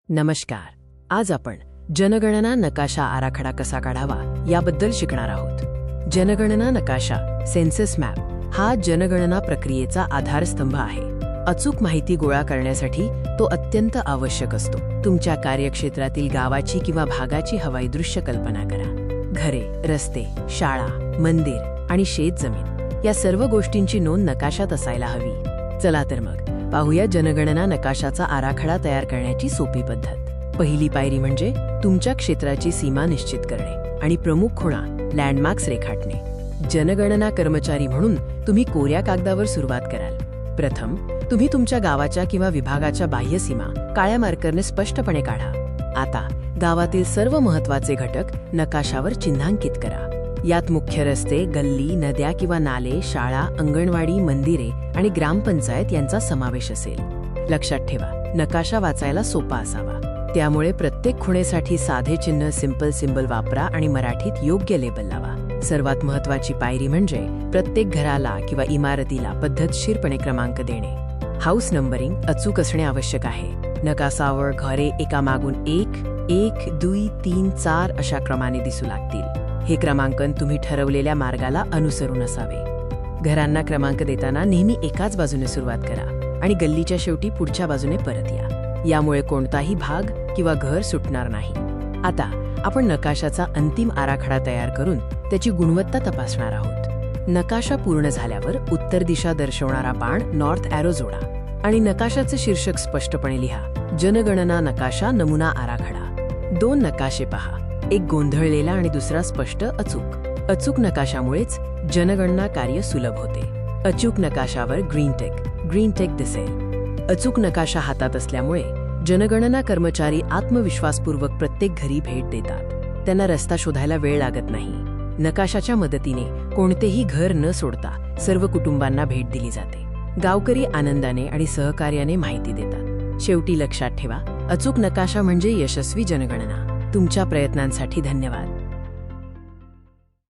नमस्कार. आज आपण जनगणना नकाशा आराखडा कसा काढावा याबद्दल शिकणार आहोत. जनगणना नकाशा सेन्सस मॅप हा जनगणना प्रक्रियेचा आधारस्तंभ आहे. अचूक माहिती गोळा करण्यासाठी तो अत्यंत आवश्यक असतो. तुमच्या कार्यक्षेत्रातील गावाची किंवा भागाची हवाई दृश्य कल्पना करा. घरे, रस्ते, शाळा, मंदिर आणि शेतजमीन या सर्व गोष्टींची नोंद नकाशात असायला हवी. चला तर मग पाहूया जनगणना नकाशाचा आराखडा तयार करण्याची सोपी पद्धत. पहिली पायरी म्हणजे तुमच्या क्षेत्राची सीमा निश्चित करणे आणि प्रमुख खुणा लँडमार्क्स रेखाटणे. जनगणना कर्मचारी म्हणून तुम्ही कोऱ्या कागदावर सुरुवात कराल. प्रथम तुम्ही तुमच्या गावाच्या किंवा विभागाच्या बाह्य सीमा काळ्या मार्करने स्पष्टपणे काढा. आता गावातील सर्व महत्त्वाचे घटक नकाशावर चिन्हांकित करा. यात मुख्य रस्ते, गल्ली, नद्या किंवा नाले, शाळा, अंगणवाडी, मंदिरे आणि ग्रामपंचायत यांचा समावेश असेल. लक्षात ठेवा, नकाशा वाचायला सोपा असावा. त्यामुळे प्रत्येक खुणेसाठी साधे चिन्ह सिंपल सिंबल वापरा आणि मराठीत योग्य लेबल लावा. सर्वात महत्त्वाची पायरी म्हणजे प्रत्येक घराला किंवा इमारतीला पद्धतशीरपणे क्रमांक देणे. हाऊस नंबरिंग अचूक असणे आवश्यक आहे. नकाशावर घरे एकामागून एक, 1, 2, 3, 4 अशा क्रमाने दिसू लागतील. हे क्रमांकन तुम्ही ठरवलेल्या मार्गाला अनुसरून असावे. घरांना क्रमांक देताना नेहमी एकाच बाजूने सुरुवात करा आणि गल्लीच्या शेवटी पुढच्या बाजूने परत या. यामुळे कोणताही भाग किंवा घर सुटणार नाही. आता आपण नकाशाचा अंतिम आराखडा तयार करून त्याची गुणवत्ता तपासणार आहोत. नकाशा पूर्ण झाल्यावर उत्तर दिशा दर्शवणारा बाण नॉर्थ ॲरो जोडा आणि नकाशाचे शीर्षक स्पष्टपणे लिहा. जनगणना नकाशा नमुना आराखडा. 2 नकाशे पहा, एक गोंधळलेला आणि दुसरा स्पष्ट अचूक. अचूक नकाशामुळेच जनगणना कार्य सुलभ होते. अचूक नकाशावर ग्रीन टेक दिसेल. अचूक नकाशा हातात असल्यामुळे जनगणना कर्मचारी आत्मविश्वासपूर्वक प्रत्येक घरी भेट देतात. त्यांना रस्ता शोधायला वेळ लागत नाही. नकाशाच्या मदतीने कोणतेही घर न सोडता सर्व कुटुंबांना भेट दिली जाते. गावकरी आनंदाने आणि सहकार्याने माहिती देतात. शेवटी लक्षात ठेवा, अचूक नकाशा म्हणजे यशस्वी जनगणना. तुमच्या प्रयत्नांसाठी धन्यवाद.